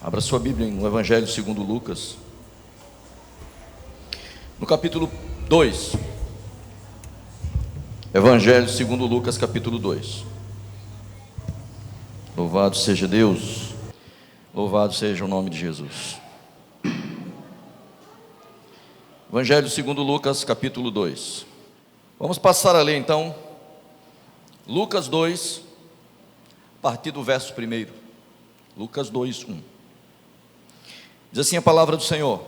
Abra sua Bíblia no Evangelho segundo Lucas, no capítulo 2. Evangelho segundo Lucas, capítulo 2. Louvado seja Deus, louvado seja o nome de Jesus. Evangelho segundo Lucas, capítulo 2. Vamos passar a ler então, Lucas 2, a partir do verso 1. Lucas 2, 1. Diz assim a palavra do Senhor: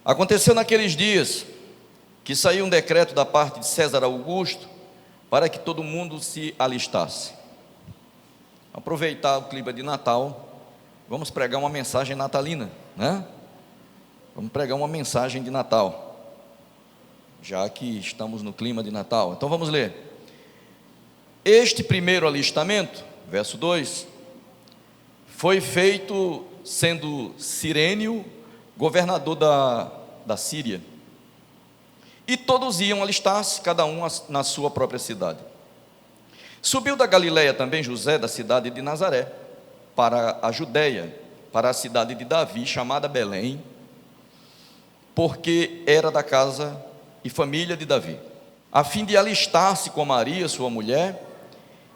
Aconteceu naqueles dias que saiu um decreto da parte de César Augusto para que todo mundo se alistasse. Aproveitar o clima de Natal, vamos pregar uma mensagem natalina, né? Vamos pregar uma mensagem de Natal, já que estamos no clima de Natal. Então vamos ler. Este primeiro alistamento, verso 2, foi feito sendo Cirênio governador da Síria, e todos iam alistar-se, cada um na sua própria cidade. Subiu da Galileia também José, da cidade de Nazaré, para a Judeia, para a cidade de Davi, chamada Belém, porque era da casa e família de Davi, a fim de alistar-se com Maria, sua mulher,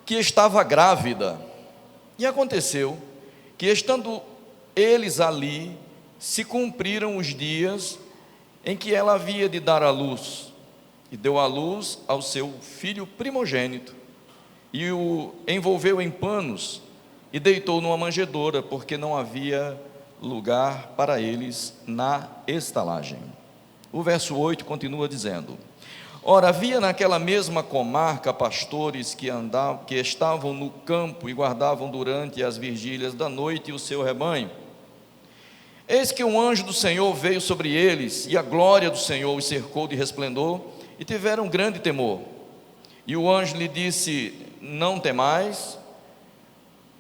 que estava grávida. E aconteceu que, estando eles ali, se cumpriram os dias em que ela havia de dar à luz, e deu à luz ao seu filho primogênito, e o envolveu em panos, e deitou numa manjedoura, porque não havia lugar para eles na estalagem. O verso 8 continua dizendo: Ora, havia naquela mesma comarca pastores que estavam no campo e guardavam durante as vigílias da noite o seu rebanho. Eis que um anjo do Senhor veio sobre eles, e a glória do Senhor os cercou de resplendor, e tiveram grande temor. E o anjo lhe disse: Não temais,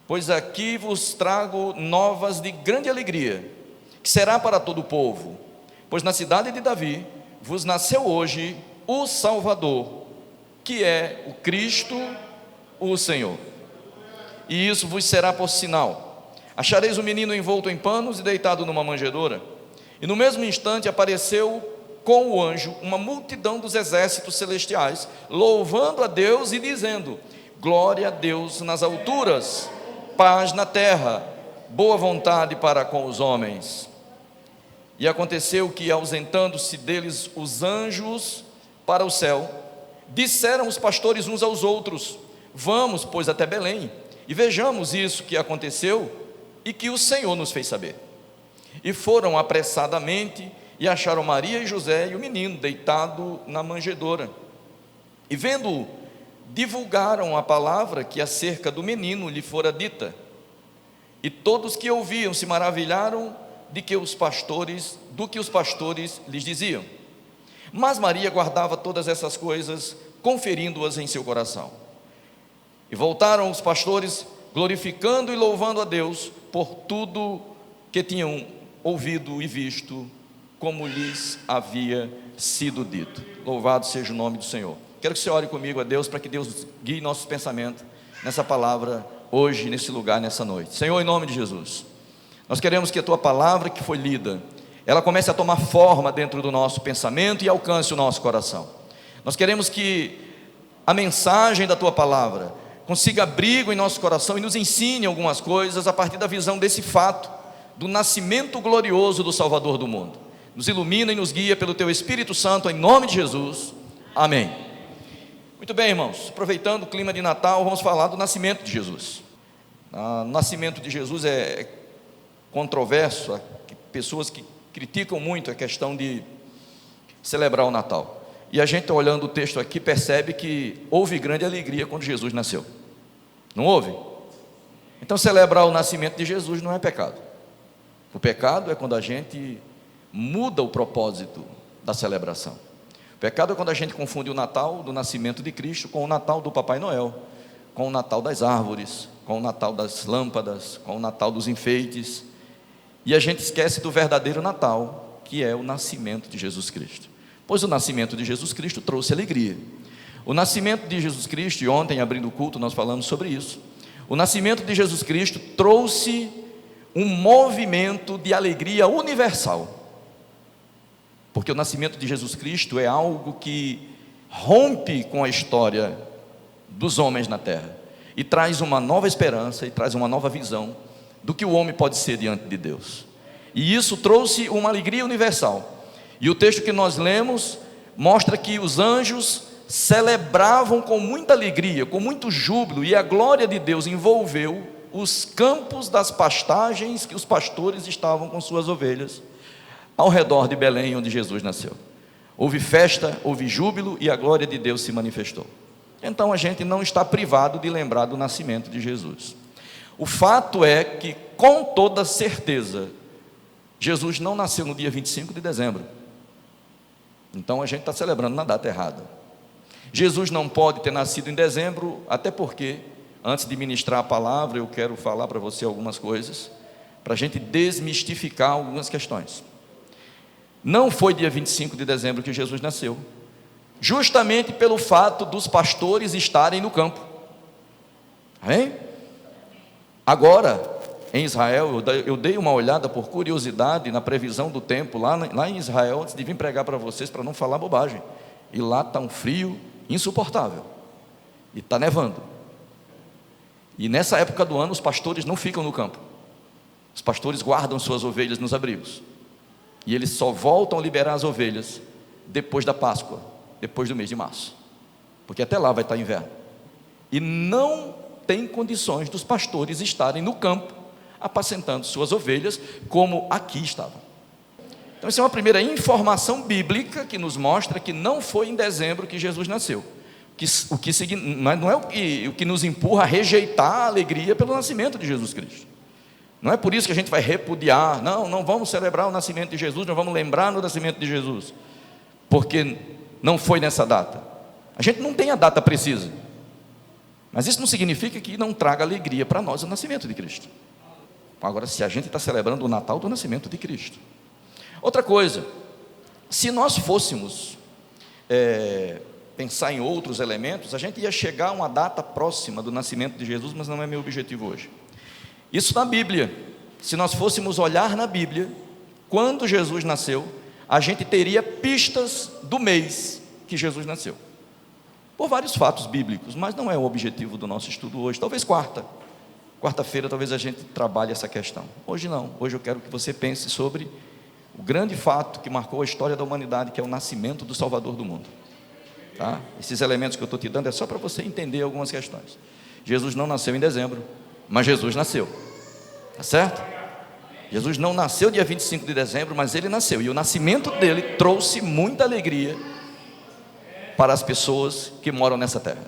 pois aqui vos trago novas de grande alegria, que será para todo o povo, pois na cidade de Davi vos nasceu hoje o Salvador, que é o Cristo, o Senhor. E isso vos será por sinal: achareis o menino envolto em panos e deitado numa manjedoura. E no mesmo instante apareceu com o anjo uma multidão dos exércitos celestiais, louvando a Deus e dizendo: Glória a Deus nas alturas, paz na terra, boa vontade para com os homens. E aconteceu que, ausentando-se deles os anjos para o céu, disseram os pastores uns aos outros: Vamos, pois, até Belém, e vejamos isso que aconteceu e que o Senhor nos fez saber. E foram apressadamente, e acharam Maria e José e o menino deitado na manjedoura. E vendo-o, divulgaram a palavra que acerca do menino lhe fora dita. E todos que ouviam se maravilharam do que os pastores lhes diziam. Mas Maria guardava todas essas coisas, conferindo-as em seu coração. E voltaram os pastores, glorificando e louvando a Deus por tudo que tinham ouvido e visto, como lhes havia sido dito. Louvado seja o nome do Senhor. Quero que você ore comigo a Deus, para que Deus guie nossos pensamentos nessa palavra, hoje, nesse lugar, nessa noite. Senhor, em nome de Jesus, nós queremos que a Tua palavra que foi lida, ela comece a tomar forma dentro do nosso pensamento e alcance o nosso coração. Nós queremos que a mensagem da Tua palavra consiga abrigo em nosso coração e nos ensine algumas coisas a partir da visão desse fato, do nascimento glorioso do Salvador do mundo. Nos ilumina e nos guia pelo Teu Espírito Santo, em nome de Jesus, amém. Muito bem, irmãos, aproveitando o clima de Natal, vamos falar do nascimento de Jesus. O nascimento de Jesus é controverso, há pessoas que criticam muito a questão de celebrar o Natal, e a gente, olhando o texto aqui, percebe que houve grande alegria quando Jesus nasceu. Não houve? Então celebrar o nascimento de Jesus não é pecado. O pecado é quando a gente muda o propósito da celebração. O pecado é quando a gente confunde o Natal do nascimento de Cristo com o Natal do Papai Noel, com o Natal das árvores, com o Natal das lâmpadas, com o Natal dos enfeites, e a gente esquece do verdadeiro Natal, que é o nascimento de Jesus Cristo. Pois o nascimento de Jesus Cristo trouxe alegria. O nascimento de Jesus Cristo, e ontem, abrindo o culto, nós falamos sobre isso. O nascimento de Jesus Cristo trouxe um movimento de alegria universal, porque o nascimento de Jesus Cristo é algo que rompe com a história dos homens na terra e traz uma nova esperança e traz uma nova visão do que o homem pode ser diante de Deus. E isso trouxe uma alegria universal. E o texto que nós lemos mostra que os anjos celebravam com muita alegria, com muito júbilo, e a glória de Deus envolveu os campos das pastagens que os pastores estavam com suas ovelhas ao redor de Belém, onde Jesus nasceu. Houve festa, houve júbilo e a glória de Deus se manifestou. Então a gente não está privado de lembrar do nascimento de Jesus. O fato é que, com toda certeza, Jesus não nasceu no dia 25 de dezembro. Então a gente está celebrando na data errada. Jesus não pode ter nascido em dezembro, até porque, antes de ministrar a palavra, eu quero falar para você algumas coisas, para a gente desmistificar algumas questões. Não foi dia 25 de dezembro que Jesus nasceu, justamente pelo fato dos pastores estarem no campo. Amém? Agora, em Israel, eu dei uma olhada por curiosidade na previsão do tempo, lá em Israel, antes de vir pregar para vocês, para não falar bobagem. E lá está um frio insuportável, e está nevando. E nessa época do ano, os pastores não ficam no campo. Os pastores guardam suas ovelhas nos abrigos. E eles só voltam a liberar as ovelhas depois da Páscoa, depois do mês de março, porque até lá vai estar inverno. E não tem condições dos pastores estarem no campo apacentando suas ovelhas como aqui estavam. Então essa é uma primeira informação bíblica que nos mostra que não foi em dezembro que Jesus nasceu. Não é o que nos empurra a rejeitar a alegria pelo nascimento de Jesus Cristo. Não é por isso que a gente vai repudiar, não vamos celebrar o nascimento de Jesus, não vamos lembrar do nascimento de Jesus, porque não foi nessa data. A gente não tem a data precisa, mas isso não significa que não traga alegria para nós o nascimento de Cristo. Agora, se a gente está celebrando o Natal do nascimento de Cristo. Outra coisa, se nós fôssemos pensar em outros elementos, a gente ia chegar a uma data próxima do nascimento de Jesus, mas não é meu objetivo hoje. Isso na Bíblia, se nós fôssemos olhar na Bíblia, quando Jesus nasceu, a gente teria pistas do mês que Jesus nasceu, por vários fatos bíblicos, mas não é o objetivo do nosso estudo hoje. Talvez quarta-feira talvez a gente trabalhe essa questão. Hoje não, hoje eu quero que você pense sobre o grande fato que marcou a história da humanidade, que é o nascimento do Salvador do mundo. Tá? Esses elementos que eu estou te dando é só para você entender algumas questões. Jesus não nasceu em dezembro, mas Jesus nasceu, tá certo? Jesus não nasceu dia 25 de dezembro, mas ele nasceu, e o nascimento dele trouxe muita alegria para as pessoas que moram nessa terra,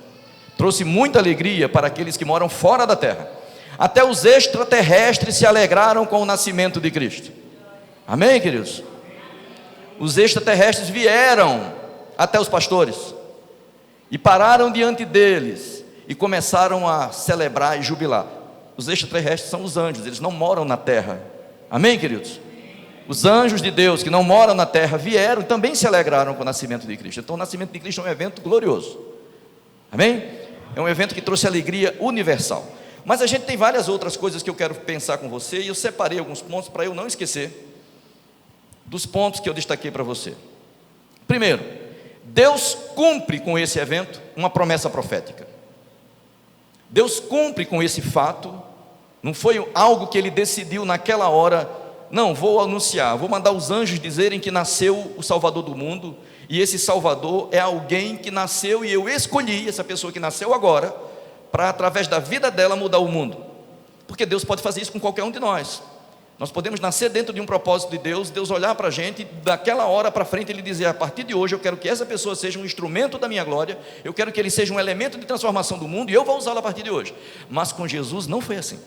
trouxe muita alegria para aqueles que moram fora da terra. Até os extraterrestres se alegraram com o nascimento de Cristo. Amém, queridos? Os extraterrestres vieram até os pastores e pararam diante deles e começaram a celebrar e jubilar. Os extraterrestres são os anjos, eles não moram na terra. Amém, queridos? Os anjos de Deus que não moram na terra vieram e também se alegraram com o nascimento de Cristo. Então o nascimento de Cristo é um evento glorioso. Amém? É um evento que trouxe alegria universal. Mas a gente tem várias outras coisas que eu quero pensar com você, e eu separei alguns pontos para eu não esquecer dos pontos que eu destaquei para você. Primeiro, Deus cumpre com esse evento uma promessa profética. Deus cumpre com esse fato. Não foi algo que ele decidiu naquela hora, não, vou anunciar, vou mandar os anjos dizerem que nasceu o Salvador do mundo, e esse Salvador é alguém que nasceu e eu escolhi essa pessoa que nasceu agora, para através da vida dela mudar o mundo. Porque Deus pode fazer isso com qualquer um de nós. Nós podemos nascer dentro de um propósito de Deus, Deus olhar para a gente, daquela hora para frente Ele dizer, a partir de hoje eu quero que essa pessoa seja um instrumento da minha glória, eu quero que ele seja um elemento de transformação do mundo, e eu vou usá-lo a partir de hoje. Mas com Jesus não foi assim.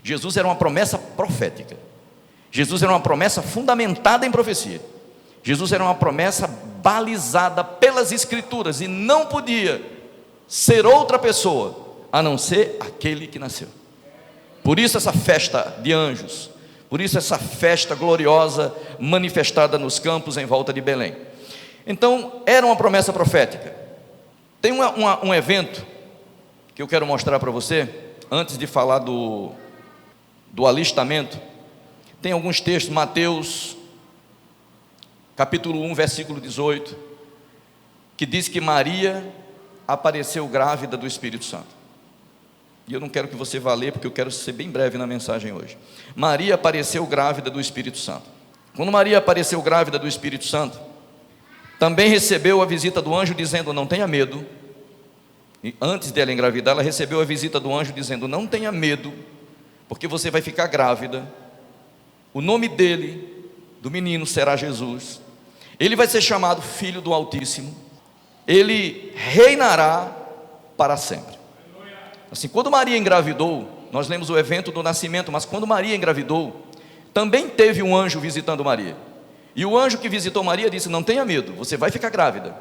Jesus era uma promessa profética. Jesus era uma promessa fundamentada em profecia. Jesus era uma promessa balizada pelas Escrituras, e não podia ser outra pessoa a não ser aquele que nasceu. Por isso essa festa de anjos, por isso essa festa gloriosa manifestada nos campos em volta de Belém. Então era uma promessa profética. Tem um evento que eu quero mostrar para você, antes de falar do do alistamento, tem alguns textos, Mateus, capítulo 1, versículo 18, que diz que Maria apareceu grávida do Espírito Santo. E eu não quero que você vá ler, porque eu quero ser bem breve na mensagem hoje. Maria apareceu grávida do Espírito Santo. Quando Maria apareceu grávida do Espírito Santo, também recebeu a visita do anjo dizendo: não tenha medo. E antes dela engravidar, ela recebeu a visita do anjo dizendo: não tenha medo, porque você vai ficar grávida. O nome dele, do menino, será Jesus. Ele vai ser chamado Filho do Altíssimo. Ele reinará para sempre. Assim, quando Maria engravidou, nós lemos o evento do nascimento, mas quando Maria engravidou, também teve um anjo visitando Maria. E o anjo que visitou Maria disse: não tenha medo, você vai ficar grávida,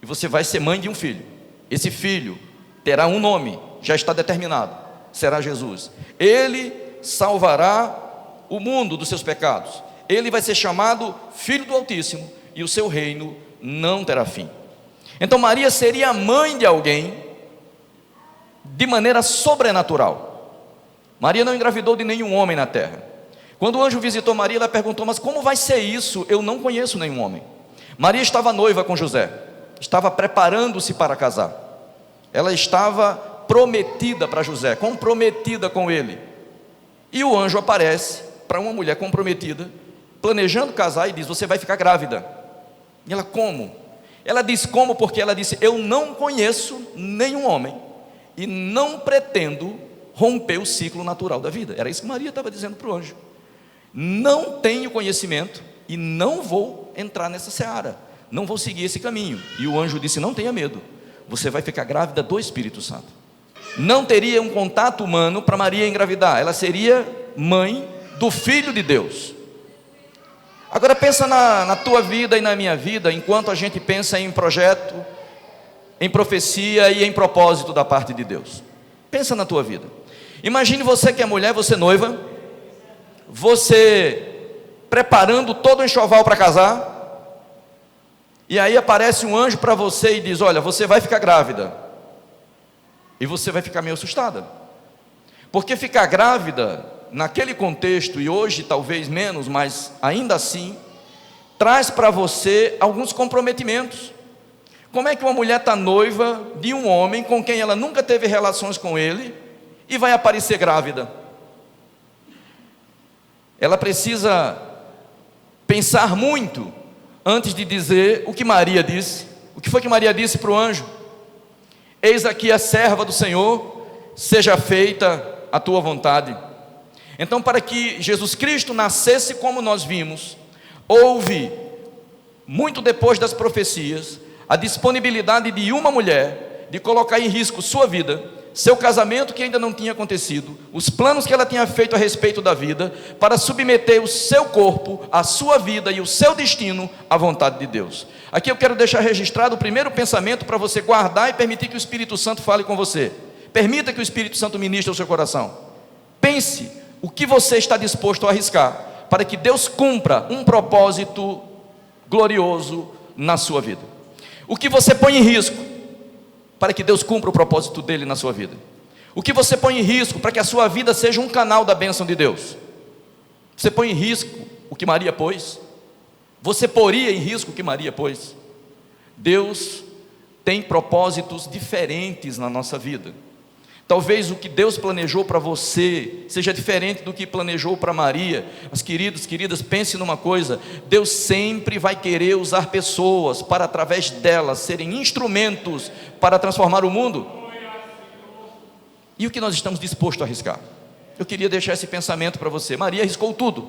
e você vai ser mãe de um filho. Esse filho terá um nome, já está determinado, será Jesus. Ele salvará o mundo dos seus pecados. Ele vai ser chamado Filho do Altíssimo, e o seu reino não terá fim. Então Maria seria mãe de alguém de maneira sobrenatural. Maria não engravidou de nenhum homem na terra. Quando o anjo visitou Maria, ela perguntou: mas como vai ser isso? Eu não conheço nenhum homem. Maria estava noiva com José, estava preparando-se para casar. Ela estava prometida para José, comprometida com ele. E o anjo aparece para uma mulher comprometida, planejando casar, e diz: você vai ficar grávida. E ela: como? Ela diz como porque ela disse: eu não conheço nenhum homem e não pretendo romper o ciclo natural da vida. Era isso que Maria estava dizendo para o anjo. Não tenho conhecimento e não vou entrar nessa seara, não vou seguir esse caminho. E o anjo disse: não tenha medo, você vai ficar grávida do Espírito Santo. Não teria um contato humano para Maria engravidar, ela seria mãe do Filho de Deus. Agora pensa na tua vida e na minha vida, enquanto a gente pensa em projeto, em profecia e em propósito da parte de Deus. Pensa na tua vida. Imagine você que é mulher, você noiva, você preparando todo o enxoval para casar, e aí aparece um anjo para você e diz: olha, você vai ficar grávida. E você vai ficar meio assustada, porque ficar grávida naquele contexto, e hoje talvez menos, mas ainda assim, traz para você alguns comprometimentos. Como é que uma mulher está noiva de um homem com quem ela nunca teve relações com ele e vai aparecer grávida? Ela precisa pensar muito antes de dizer o que Maria disse. O que foi que Maria disse para o anjo? Eis aqui a serva do Senhor, seja feita a tua vontade. Então, para que Jesus Cristo nascesse como nós vimos, houve, muito depois das profecias, a disponibilidade de uma mulher de colocar em risco sua vida, seu casamento que ainda não tinha acontecido, os planos que ela tinha feito a respeito da vida, para submeter o seu corpo, a sua vida e o seu destino à vontade de Deus. Aqui eu quero deixar registrado o primeiro pensamento para você guardar e permitir que o Espírito Santo fale com você. Permita que o Espírito Santo ministre ao seu coração. Pense o que você está disposto a arriscar para que Deus cumpra um propósito glorioso na sua vida. O que você põe em risco para que Deus cumpra o propósito dele na sua vida? O que você põe em risco para que a sua vida seja um canal da bênção de Deus? Você põe em risco o que Maria pôs? Você poria em risco o que Maria pôs? Deus tem propósitos diferentes na nossa vida. Talvez o que Deus planejou para você seja diferente do que planejou para Maria. Mas queridos, queridas, pense numa coisa: Deus sempre vai querer usar pessoas para, através delas, serem instrumentos para transformar o mundo. E o que nós estamos dispostos a arriscar? Eu queria deixar esse pensamento para você. Maria arriscou tudo.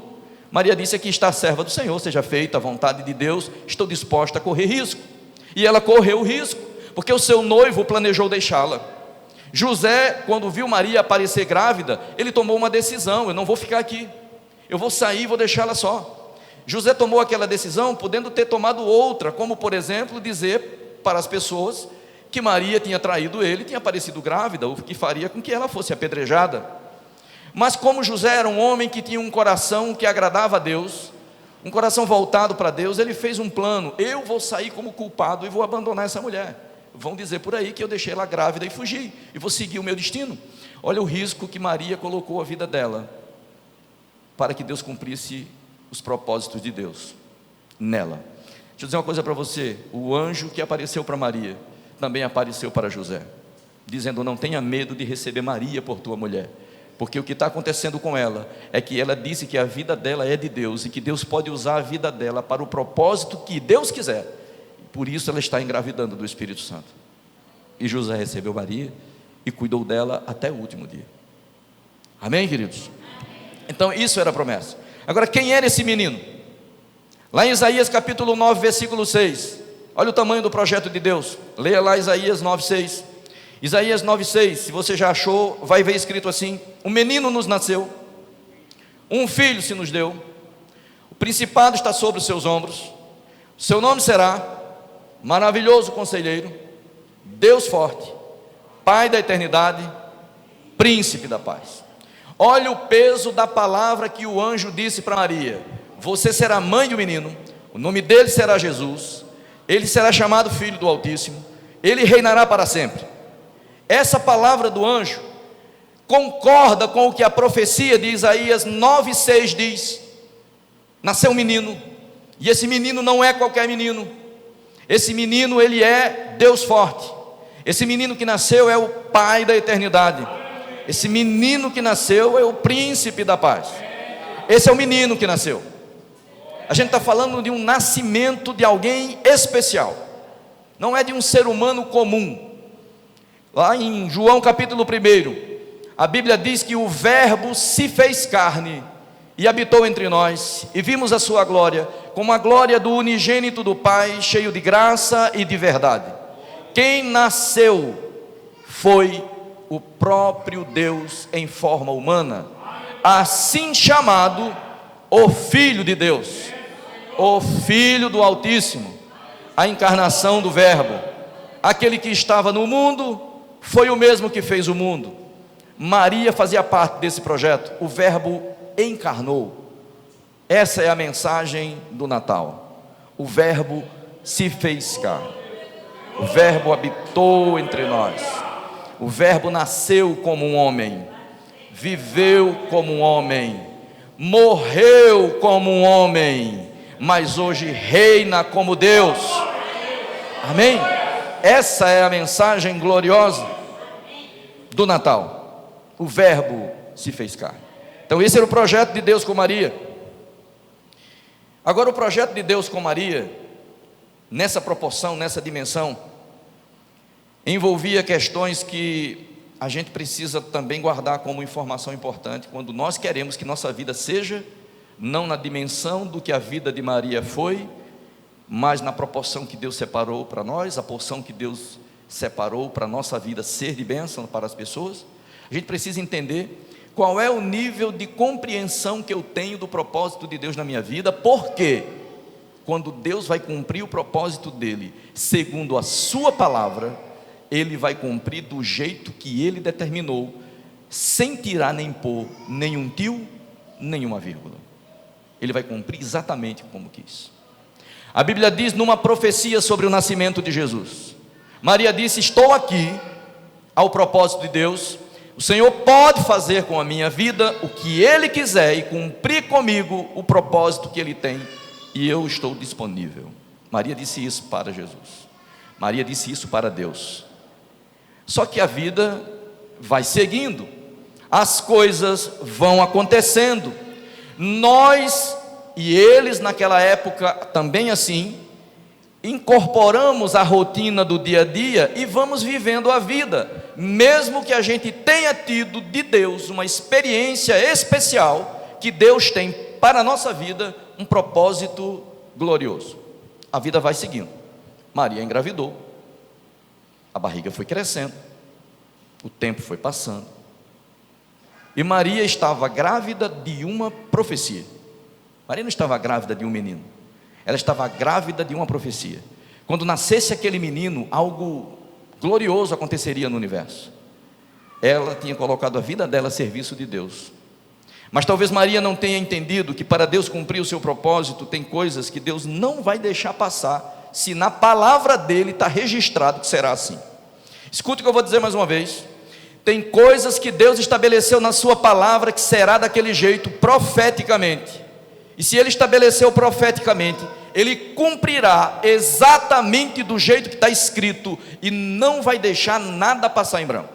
Maria disse: aqui está a serva do Senhor, seja feita a vontade de Deus, estou disposta a correr risco. E ela correu o risco, porque o seu noivo planejou deixá-la. José, quando viu Maria aparecer grávida, ele tomou uma decisão: eu não vou ficar aqui, eu vou sair e vou deixá-la só. José tomou aquela decisão podendo ter tomado outra, como por exemplo dizer para as pessoas que Maria tinha traído ele, tinha aparecido grávida, o que faria com que ela fosse apedrejada. Mas como José era um homem que tinha um coração que agradava a Deus, um coração voltado para Deus, ele fez um plano: eu vou sair como culpado e vou abandonar essa mulher. Vão dizer por aí que eu deixei ela grávida e fugi, e vou seguir o meu destino. Olha o risco que Maria colocou a vida dela, para que Deus cumprisse os propósitos de Deus nela. Deixa eu dizer uma coisa para você: o anjo que apareceu para Maria também apareceu para José, dizendo: não tenha medo de receber Maria por tua mulher, porque o que está acontecendo com ela é que ela disse que a vida dela é de Deus, e que Deus pode usar a vida dela para o propósito que Deus quiser, por isso ela está engravidando do Espírito Santo. E José recebeu Maria e cuidou dela até o último dia. Amém, queridos? Então isso era a promessa. Agora, quem era esse menino? Lá em Isaías capítulo 9, versículo 6, olha o tamanho do projeto de Deus. Leia lá Isaías 9, 6. Isaías 9, 6, se você já achou, vai ver escrito assim: um menino nos nasceu, um filho se nos deu, o principado está sobre os seus ombros, seu nome será Maravilhoso Conselheiro, Deus Forte, Pai da Eternidade, Príncipe da Paz. Olha o peso da palavra que o anjo disse para Maria: você será mãe do menino, o nome dele será Jesus, ele será chamado Filho do Altíssimo, ele reinará para sempre. Essa palavra do anjo concorda com o que a profecia de Isaías 9,6 diz: nasceu um menino, e esse menino não é qualquer menino, esse menino ele é Deus Forte, esse menino que nasceu é o Pai da Eternidade, esse menino que nasceu é o Príncipe da Paz. Esse é o menino que nasceu. A gente está falando de um nascimento de alguém especial, não é de um ser humano comum. Lá em João capítulo 1, a Bíblia diz que o Verbo se fez carne e habitou entre nós, e vimos a sua glória, como a glória do unigênito do Pai, cheio de graça e de verdade. Quem nasceu foi o próprio Deus em forma humana, assim chamado o Filho de Deus, o Filho do Altíssimo, a encarnação do Verbo. Aquele que estava no mundo foi o mesmo que fez o mundo. Maria fazia parte desse projeto. O Verbo encarnou. Essa é a mensagem do Natal. O Verbo se fez carne, o Verbo habitou entre nós, o Verbo nasceu como um homem, viveu como um homem, morreu como um homem, mas hoje reina como Deus. Amém? Essa é a mensagem gloriosa do Natal. O Verbo se fez carne. Então esse era o projeto de Deus com Maria. Agora, o projeto de Deus com Maria, nessa proporção, nessa dimensão, envolvia questões que a gente precisa também guardar como informação importante quando nós queremos que nossa vida seja, não na dimensão do que a vida de Maria foi, mas na proporção que Deus separou para nós, a porção que Deus separou para a nossa vida ser de bênção para as pessoas. A gente precisa entender qual é o nível de compreensão que eu tenho do propósito de Deus na minha vida, porque quando Deus vai cumprir o propósito dele, segundo a sua palavra, ele vai cumprir do jeito que ele determinou, sem tirar nem pôr nenhum tio, nenhuma vírgula. Ele vai cumprir exatamente como quis. A Bíblia diz numa profecia sobre o nascimento de Jesus, Maria disse: estou aqui ao propósito de Deus, o Senhor pode fazer com a minha vida o que Ele quiser e cumprir comigo o propósito que Ele tem, e eu estou disponível. Maria disse isso para Jesus, Maria disse isso para Deus. Só que a vida vai seguindo, as coisas vão acontecendo, nós e eles naquela época também assim, incorporamos a rotina do dia a dia e vamos vivendo a vida, mesmo que a gente tenha tido de Deus uma experiência especial, que Deus tem para a nossa vida um propósito glorioso. A vida vai seguindo. Maria engravidou, a barriga foi crescendo, o tempo foi passando, e Maria estava grávida de uma profecia. Maria não estava grávida de um menino, ela estava grávida de uma profecia. Quando nascesse aquele menino, algo glorioso aconteceria no universo. Ela tinha colocado a vida dela a serviço de Deus. Mas talvez Maria não tenha entendido que para Deus cumprir o seu propósito, tem coisas que Deus não vai deixar passar, se na palavra dele está registrado que será assim. Escute o que eu vou dizer mais uma vez. Tem coisas que Deus estabeleceu na sua palavra que será daquele jeito profeticamente. E se Ele estabeleceu profeticamente, Ele cumprirá exatamente do jeito que está escrito e não vai deixar nada passar em branco.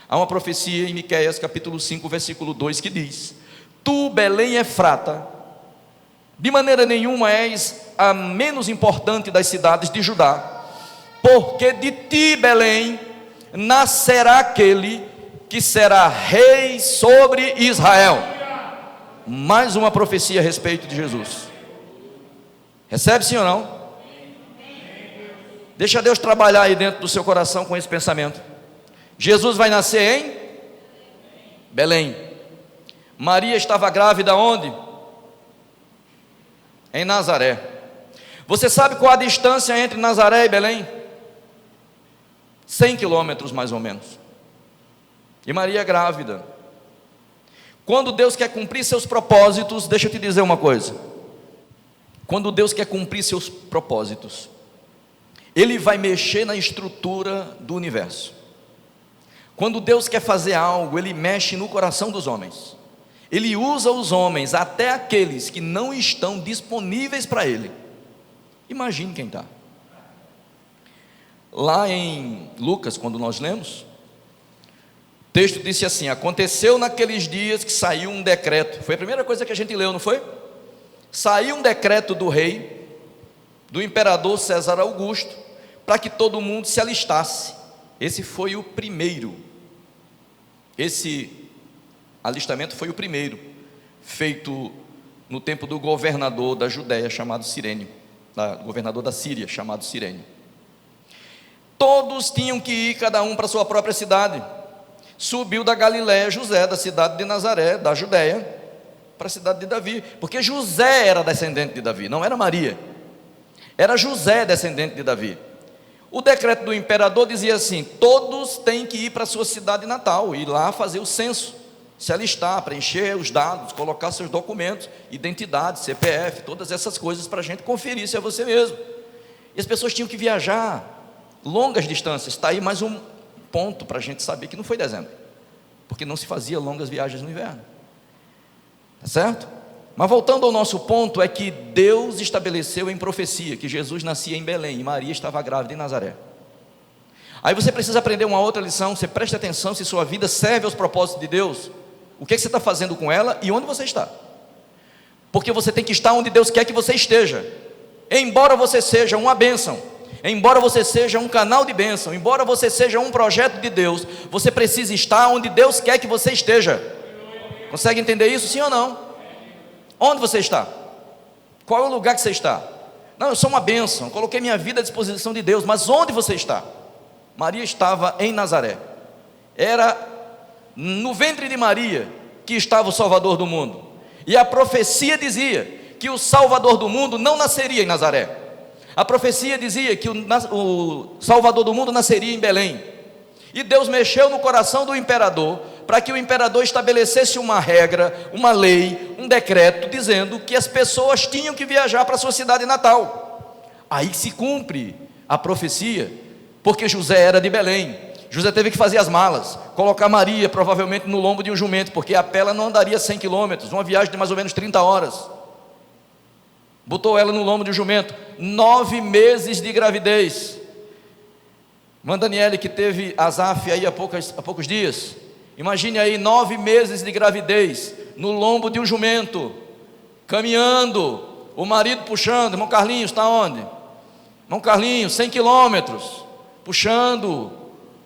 Há uma profecia em Miqueias capítulo 5, versículo 2 que diz: Tu, Belém Efrata, de maneira nenhuma és a menos importante das cidades de Judá, porque de ti, Belém, nascerá aquele que será rei sobre Israel. Mais uma profecia a respeito de Jesus. Recebe sim ou não? Deixa Deus trabalhar aí dentro do seu coração com esse pensamento. Jesus vai nascer em Belém. Maria estava grávida onde? Em Nazaré. Você sabe qual a distância entre Nazaré e Belém? 100 quilômetros mais ou menos. E Maria grávida. Quando Deus quer cumprir seus propósitos, deixa eu te dizer uma coisa. Quando Deus quer cumprir seus propósitos, Ele vai mexer na estrutura do universo. Quando Deus quer fazer algo, Ele mexe no coração dos homens. Ele usa os homens, até aqueles que não estão disponíveis para Ele. Imagine quem está. Lá em Lucas, quando nós lemos, o texto disse assim: aconteceu naqueles dias que saiu um decreto. Foi a primeira coisa que a gente leu, não foi? Saiu um decreto do rei, do imperador César Augusto, para que todo mundo se alistasse. Esse foi o primeiro. Esse alistamento foi o primeiro, feito no tempo do governador da Judéia, chamado Cirênio, governador da Síria, chamado Cirênio. Todos tinham que ir, cada um para a sua própria cidade. Subiu da Galiléia José, da cidade de Nazaré, da Judéia, para a cidade de Davi, porque José era descendente de Davi, não era Maria, era José descendente de Davi. O decreto do imperador dizia assim: todos têm que ir para a sua cidade natal, ir lá fazer o censo, se alistar, preencher os dados, colocar seus documentos, identidade, CPF, todas essas coisas para a gente conferir se é você mesmo. E as pessoas tinham que viajar longas distâncias. Está aí mais um ponto para a gente saber que não foi dezembro, porque não se fazia longas viagens no inverno, tá certo? Mas voltando ao nosso ponto, é que Deus estabeleceu em profecia que Jesus nascia em Belém e Maria estava grávida em Nazaré. Aí você precisa aprender uma outra lição. Você preste atenção se sua vida serve aos propósitos de Deus. O que você está fazendo com ela e onde você está? Porque você tem que estar onde Deus quer que você esteja. Embora você seja uma bênção, embora você seja um canal de bênção, embora você seja um projeto de Deus, você precisa estar onde Deus quer que você esteja. Consegue entender isso, sim ou não? Onde você está? Qual é o lugar que você está? Não, eu sou uma bênção, coloquei minha vida à disposição de Deus, mas onde você está? Maria estava em Nazaré. Era no ventre de Maria que estava o Salvador do mundo. E a profecia dizia que o Salvador do mundo não nasceria em Nazaré. A profecia dizia que o Salvador do mundo nasceria em Belém. E Deus mexeu no coração do imperador, para que o imperador estabelecesse uma regra, uma lei, um decreto, dizendo que as pessoas tinham que viajar para a sua cidade natal. Aí se cumpre a profecia, porque José era de Belém. José teve que fazer as malas, colocar Maria provavelmente no lombo de um jumento, porque a pé ela não andaria 100 quilômetros, uma viagem de mais ou menos 30 horas. Botou ela no lombo de um jumento, 9 meses de gravidez. Irmã Daniele, que teve Asaf aí há poucos dias, imagine aí 9 meses de gravidez, no lombo de um jumento, caminhando, o marido puxando. Irmão Carlinhos está onde? Irmão Carlinhos, 100 quilômetros, puxando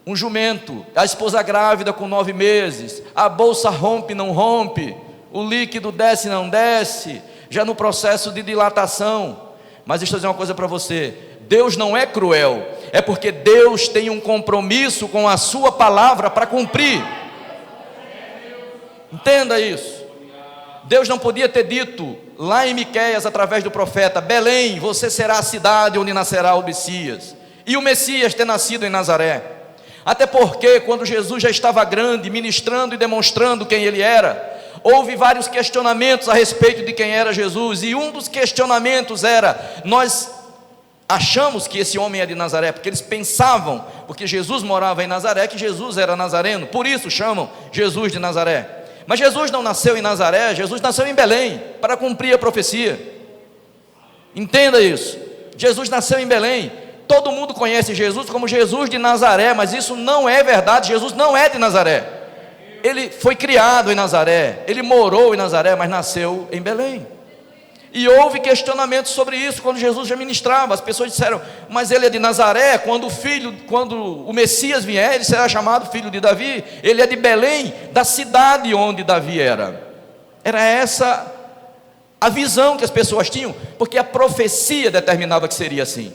um jumento, a esposa grávida com 9 meses, a bolsa rompe, não rompe, o líquido desce, não desce, já no processo de dilatação. Mas deixa eu dizer uma coisa para você: Deus não é cruel, é porque Deus tem um compromisso com a sua palavra para cumprir. Entenda isso. Deus não podia ter dito lá em Miqueias, através do profeta: Belém, você será a cidade onde nascerá o Messias, e o Messias ter nascido em Nazaré. Até porque quando Jesus já estava grande, ministrando e demonstrando quem ele era, houve vários questionamentos a respeito de quem era Jesus, e um dos questionamentos era: nós achamos que esse homem é de Nazaré, porque eles pensavam, porque Jesus morava em Nazaré, que Jesus era nazareno, por isso chamam Jesus de Nazaré. Mas Jesus não nasceu em Nazaré, Jesus nasceu em Belém, para cumprir a profecia. Entenda isso, Jesus nasceu em Belém. Todo mundo conhece Jesus como Jesus de Nazaré, mas isso não é verdade. Jesus não é de Nazaré. Ele foi criado em Nazaré, ele morou em Nazaré, mas nasceu em Belém. E houve questionamentos sobre isso quando Jesus já ministrava. As pessoas disseram: mas ele é de Nazaré, quando o Messias vier, ele será chamado filho de Davi. Ele é de Belém, da cidade onde Davi era. Era essa a visão que as pessoas tinham, porque a profecia determinava que seria assim.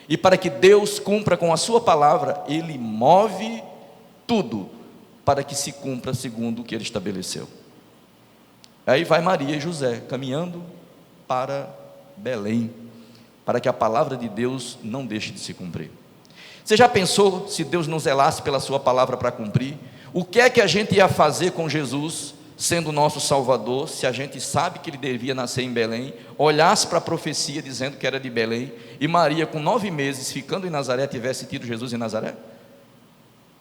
E para que Deus cumpra com a sua palavra, Ele move tudo para que se cumpra segundo o que Ele estabeleceu. Aí vai Maria e José caminhando para Belém, para que a palavra de Deus não deixe de se cumprir. Você já pensou, se Deus não zelasse pela sua palavra para cumprir, o que é que a gente ia fazer com Jesus, sendo o nosso Salvador, se a gente sabe que ele devia nascer em Belém, olhasse para a profecia dizendo que era de Belém, e Maria com 9 meses ficando em Nazaré, tivesse tido Jesus em Nazaré?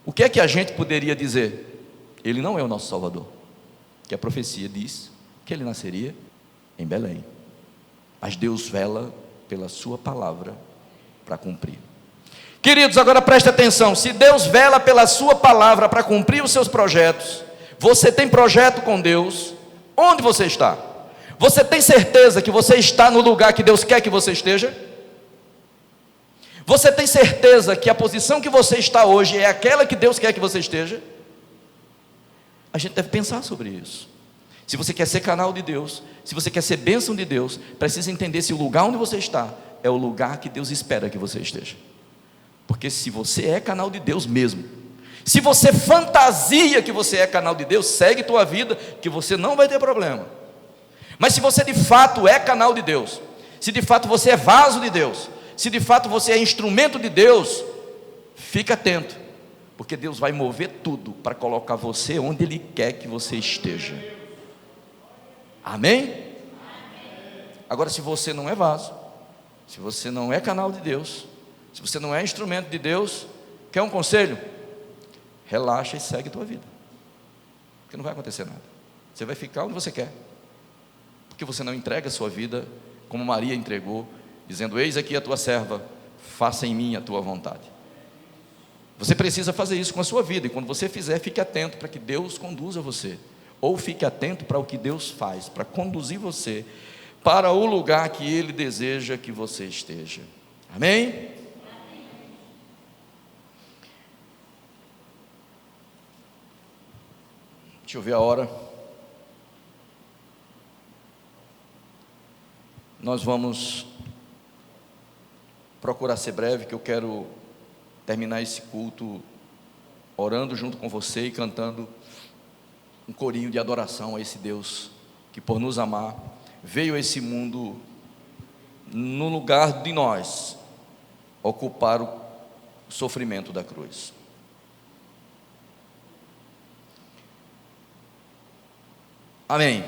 O que é que a gente poderia dizer? Ele não é o nosso Salvador, que a profecia diz que ele nasceria em Belém. Mas Deus vela pela sua palavra para cumprir. Queridos, agora preste atenção: se Deus vela pela sua palavra para cumprir os seus projetos, você tem projeto com Deus, onde você está? Você tem certeza que você está no lugar que Deus quer que você esteja? Você tem certeza que a posição que você está hoje é aquela que Deus quer que você esteja? A gente deve pensar sobre isso. Se você quer ser canal de Deus, se você quer ser bênção de Deus, precisa entender se o lugar onde você está é o lugar que Deus espera que você esteja. Porque se você é canal de Deus mesmo, se você fantasia que você é canal de Deus, segue tua vida, que você não vai ter problema. Mas se você de fato é canal de Deus, se de fato você é vaso de Deus, se de fato você é instrumento de Deus, fica atento, porque Deus vai mover tudo para colocar você onde Ele quer que você esteja. Amém? Agora, se você não é vaso, se você não é canal de Deus, se você não é instrumento de Deus, quer um conselho? Relaxa e segue a tua vida, porque não vai acontecer nada. Você vai ficar onde você quer, porque você não entrega a sua vida como Maria entregou, dizendo: eis aqui a tua serva, faça em mim a tua vontade. Você precisa fazer isso com a sua vida, e quando você fizer, fique atento para que Deus conduza você, ou fique atento para o que Deus faz, para conduzir você para o lugar que Ele deseja que você esteja. Amém? Deixa eu ver a hora. Nós vamos procurar ser breve, que eu quero terminar esse culto orando junto com você e cantando um corinho de adoração a esse Deus que, por nos amar, veio a esse mundo no lugar de nós ocupar o sofrimento da cruz. Amém.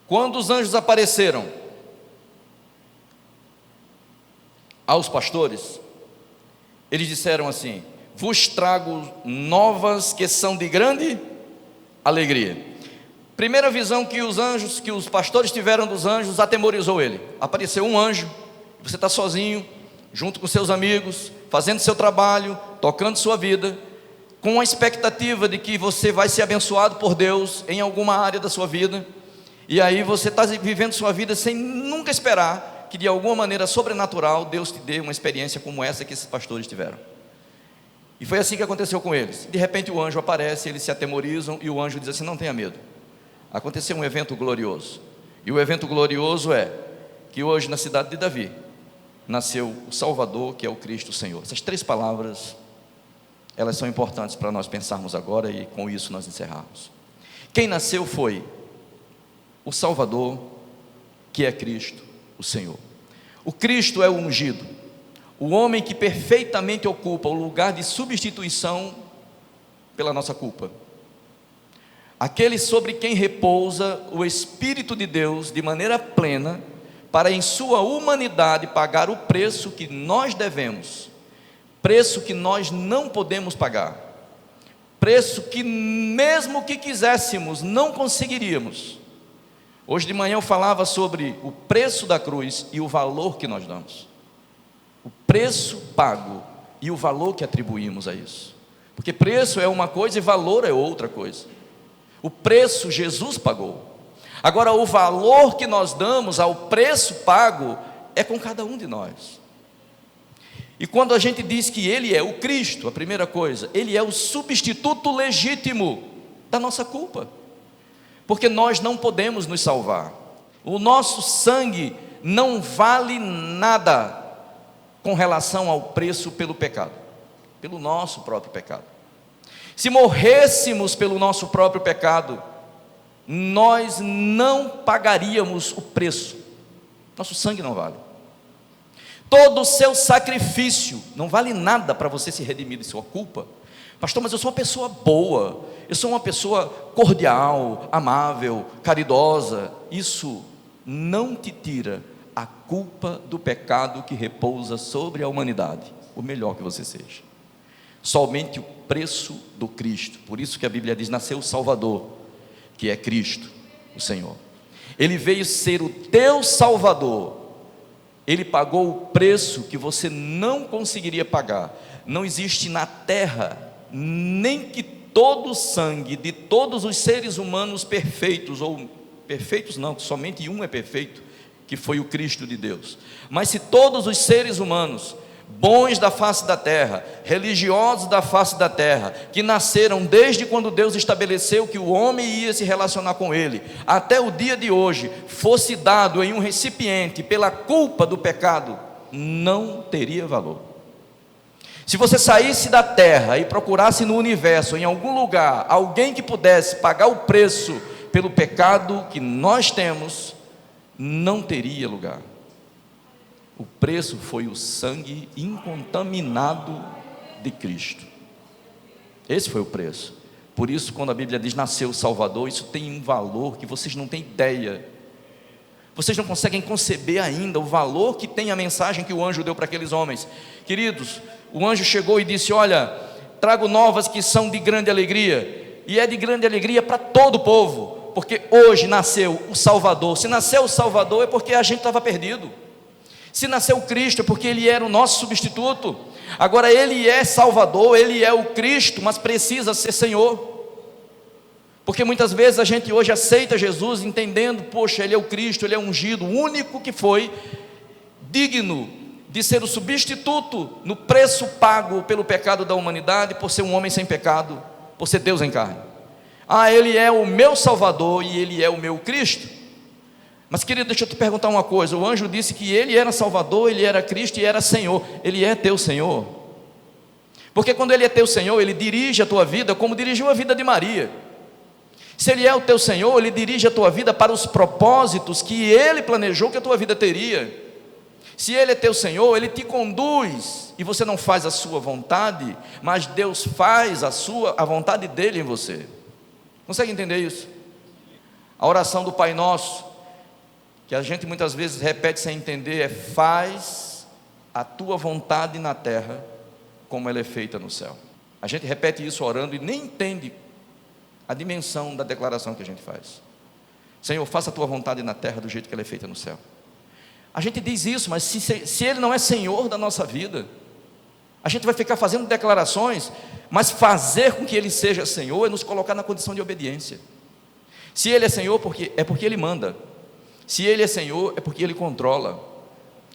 Quando os anjos apareceram aos pastores, eles disseram assim: vos trago novas que são de grande alegria. Primeira visão que os pastores tiveram dos anjos, atemorizou ele. Apareceu um anjo, você está sozinho, junto com seus amigos, fazendo seu trabalho, tocando sua vida, com a expectativa de que você vai ser abençoado por Deus em alguma área da sua vida, e aí você está vivendo sua vida sem nunca esperar que de alguma maneira sobrenatural Deus te dê uma experiência como essa que esses pastores tiveram. E foi assim que aconteceu com eles. De repente o anjo aparece, eles se atemorizam, e o anjo diz assim: não tenha medo, aconteceu um evento glorioso, e o evento glorioso é que hoje na cidade de Davi nasceu o Salvador, que é o Cristo Senhor. Essas 3 palavras, elas são importantes para nós pensarmos agora, e com isso nós encerrarmos. Quem nasceu foi o Salvador, que é Cristo, o Senhor. O Cristo é o ungido, o homem que perfeitamente ocupa o lugar de substituição pela nossa culpa, aquele sobre quem repousa o Espírito de Deus de maneira plena, para em sua humanidade pagar o preço que nós devemos, preço que nós não podemos pagar, preço que mesmo que quiséssemos, não conseguiríamos. Hoje de manhã eu falava sobre o preço da cruz e o valor que nós damos, o preço pago e o valor que atribuímos a isso, porque preço é uma coisa e valor é outra coisa. O preço Jesus pagou, agora o valor que nós damos ao preço pago é com cada um de nós. E quando a gente diz que Ele é o Cristo, a primeira coisa, Ele é o substituto legítimo da nossa culpa, porque nós não podemos nos salvar, o nosso sangue não vale nada com relação ao preço pelo pecado, pelo nosso próprio pecado. Se morrêssemos pelo nosso próprio pecado, nós não pagaríamos o preço, nosso sangue não vale. Todo o seu sacrifício não vale nada para você se redimir de sua culpa. Pastor, mas eu sou uma pessoa boa, eu sou uma pessoa cordial, amável, caridosa. Isso não te tira a culpa do pecado que repousa sobre a humanidade, o melhor que você seja. Somente o preço do Cristo. Por isso que a Bíblia diz: nasceu o Salvador, que é Cristo, o Senhor. Ele veio ser o teu Salvador. Ele pagou o preço que você não conseguiria pagar. Não existe na terra nem que todo o sangue de todos os seres humanos perfeitos, ou perfeitos não, somente um é perfeito, que foi o Cristo de Deus. Mas se todos os seres humanos, bons da face da terra, religiosos da face da terra, que nasceram desde quando Deus estabeleceu que o homem ia se relacionar com Ele, até o dia de hoje, fosse dado em um recipiente pela culpa do pecado, não teria valor. Se você saísse da terra e procurasse no universo, em algum lugar, alguém que pudesse pagar o preço pelo pecado que nós temos, não teria lugar. O preço foi o sangue incontaminado de Cristo. Esse foi o preço. Por isso, quando a Bíblia diz nasceu o Salvador, isso tem um valor que vocês não têm ideia. Vocês não conseguem conceber ainda o valor que tem a mensagem que o anjo deu para aqueles homens. Queridos, o anjo chegou e disse: olha, trago novas que são de grande alegria. E é de grande alegria para todo o povo, porque hoje nasceu o Salvador. Se nasceu o Salvador é porque a gente estava perdido. Se nasceu Cristo é porque Ele era o nosso substituto. Agora Ele é Salvador, Ele é o Cristo, mas precisa ser Senhor. Porque muitas vezes a gente hoje aceita Jesus entendendo: poxa, Ele é o Cristo, Ele é ungido, o único que foi digno de ser o substituto no preço pago pelo pecado da humanidade, por ser um homem sem pecado, por ser Deus em carne. Ele é o meu Salvador e Ele é o meu Cristo. Mas querido, deixa eu te perguntar uma coisa. O anjo disse que Ele era Salvador, Ele era Cristo e era Senhor. Ele é teu Senhor? Porque quando Ele é teu Senhor, Ele dirige a tua vida como dirigiu a vida de Maria. Se Ele é o teu Senhor, Ele dirige a tua vida para os propósitos que Ele planejou que a tua vida teria. Se Ele é teu Senhor, Ele te conduz, e você não faz a sua vontade, mas Deus faz a vontade dEle em você. Consegue entender isso? A oração do Pai Nosso, que a gente muitas vezes repete sem entender, é: faz a tua vontade na terra como ela é feita no céu. A gente repete isso orando e nem entende a dimensão da declaração que a gente faz. Senhor, faça a tua vontade na terra do jeito que ela é feita no céu. A gente diz isso, mas se Ele não é Senhor da nossa vida, a gente vai ficar fazendo declarações, mas fazer com que Ele seja Senhor é nos colocar na condição de obediência. Se Ele é Senhor, é porque Ele manda. Se Ele é Senhor, é porque Ele controla.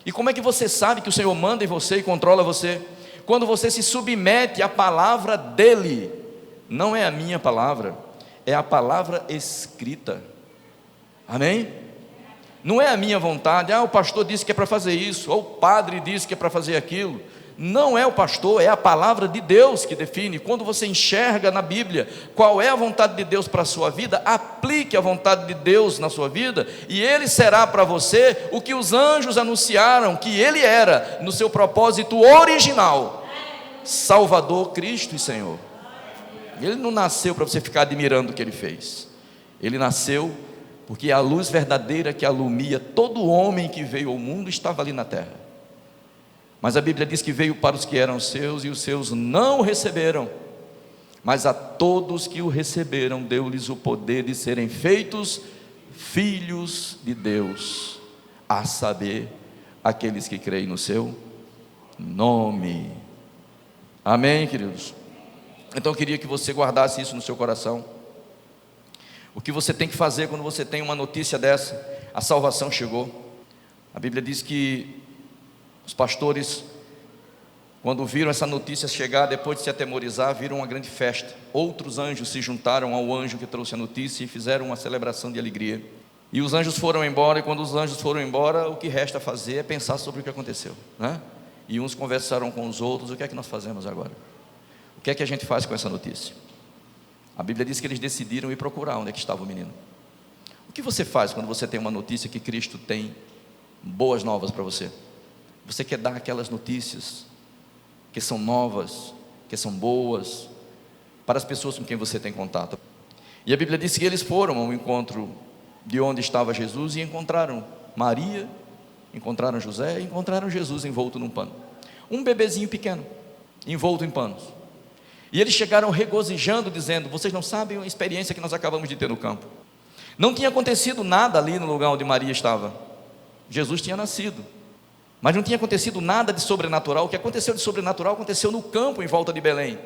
E como é que você sabe que o Senhor manda em você e controla você? Quando você se submete à palavra dEle. Não é a minha palavra, é a palavra escrita. Amém? Não é a minha vontade. O pastor disse que é para fazer isso, ou o padre disse que é para fazer aquilo. Não é o pastor, é a palavra de Deus que define. Quando você enxerga na Bíblia qual é a vontade de Deus para a sua vida, aplique a vontade de Deus na sua vida, e Ele será para você o que os anjos anunciaram que Ele era no seu propósito original: Salvador, Cristo e Senhor. Ele não nasceu para você ficar admirando o que Ele fez. Ele nasceu porque a luz verdadeira que alumia todo homem que veio ao mundo estava ali na terra. Mas a Bíblia diz que veio para os que eram seus, e os seus não o receberam. Mas a todos que o receberam, deu-lhes o poder de serem feitos filhos de Deus, a saber, aqueles que creem no seu nome. Amém, queridos? Então eu queria que você guardasse isso no seu coração. O que você tem que fazer quando você tem uma notícia dessa? A salvação chegou. A Bíblia diz que os pastores, quando viram essa notícia chegar, depois de se atemorizar, viram uma grande festa. Outros anjos se juntaram ao anjo que trouxe a notícia e fizeram uma celebração de alegria. E os anjos foram embora, e quando os anjos foram embora, o que resta fazer é pensar sobre o que aconteceu, né? E uns conversaram com os outros: o que é que nós fazemos agora? O que é que a gente faz com essa notícia? A Bíblia diz que eles decidiram ir procurar onde é que estava o menino. O que você faz quando você tem uma notícia que Cristo tem boas novas para você? Você quer dar aquelas notícias que são novas, que são boas, para as pessoas com quem você tem contato. E a Bíblia diz que eles foram ao encontro de onde estava Jesus e encontraram Maria, encontraram José, e encontraram Jesus envolto num pano. Um bebezinho pequeno, envolto em panos. E eles chegaram regozijando, dizendo: vocês não sabem a experiência que nós acabamos de ter no campo. Não tinha acontecido nada ali no lugar onde Maria estava. Jesus tinha nascido, mas não tinha acontecido nada de sobrenatural. O que aconteceu de sobrenatural aconteceu no campo em volta de Belém.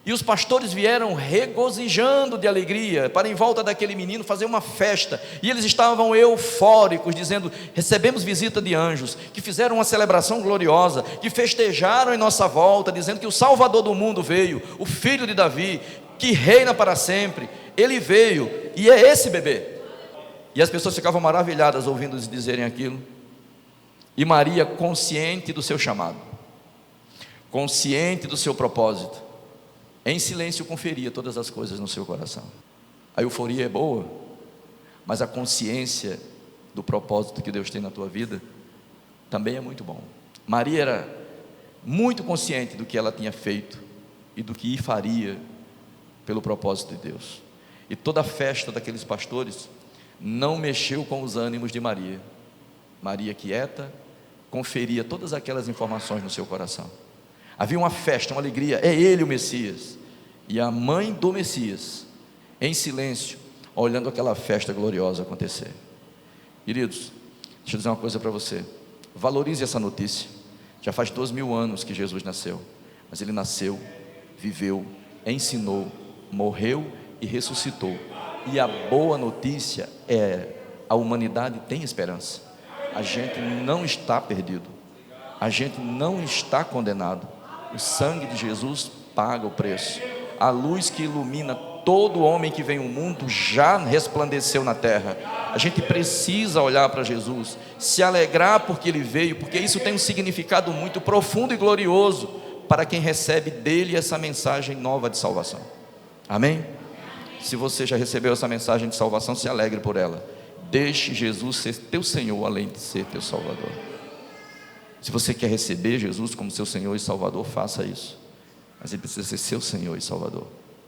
E os pastores vieram regozijando de alegria para em volta daquele menino fazer uma festa. E eles estavam eufóricos, dizendo: recebemos visita de anjos, que fizeram uma celebração gloriosa, que festejaram em nossa volta, dizendo que o Salvador do mundo veio, o Filho de Davi, que reina para sempre. Ele veio, e é esse bebê. E as pessoas ficavam maravilhadas ouvindo eles dizerem aquilo. E Maria, consciente do seu chamado, consciente do seu propósito, em silêncio conferia todas as coisas no seu coração. A euforia é boa, mas a consciência do propósito que Deus tem na tua vida também é muito bom. Maria era muito consciente do que ela tinha feito e do que faria pelo propósito de Deus. E toda a festa daqueles pastores não mexeu com os ânimos de Maria. Maria, quieta, conferia todas aquelas informações no seu coração. Havia uma festa, uma alegria: é ele o Messias. E a mãe do Messias, em silêncio, olhando aquela festa gloriosa acontecer. Queridos, deixa eu dizer uma coisa para você: valorize essa notícia. Já faz 2000 anos que Jesus nasceu, mas ele nasceu, viveu, ensinou, morreu e ressuscitou. E a boa notícia é: a humanidade tem esperança. A gente não está perdido, a gente não está condenado. O sangue de Jesus paga o preço. A luz que ilumina todo homem que vem ao mundo já resplandeceu na terra. A gente precisa olhar para Jesus, se alegrar porque Ele veio, porque isso tem um significado muito profundo e glorioso para quem recebe dele essa mensagem nova de salvação. Amém? Se você já recebeu essa mensagem de salvação, se alegre por ela. Deixe Jesus ser teu Senhor, além de ser teu Salvador. Se você quer receber Jesus como seu Senhor e Salvador, faça isso. Mas Ele precisa ser seu Senhor e Salvador,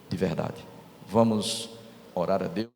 de verdade. Vamos orar a Deus.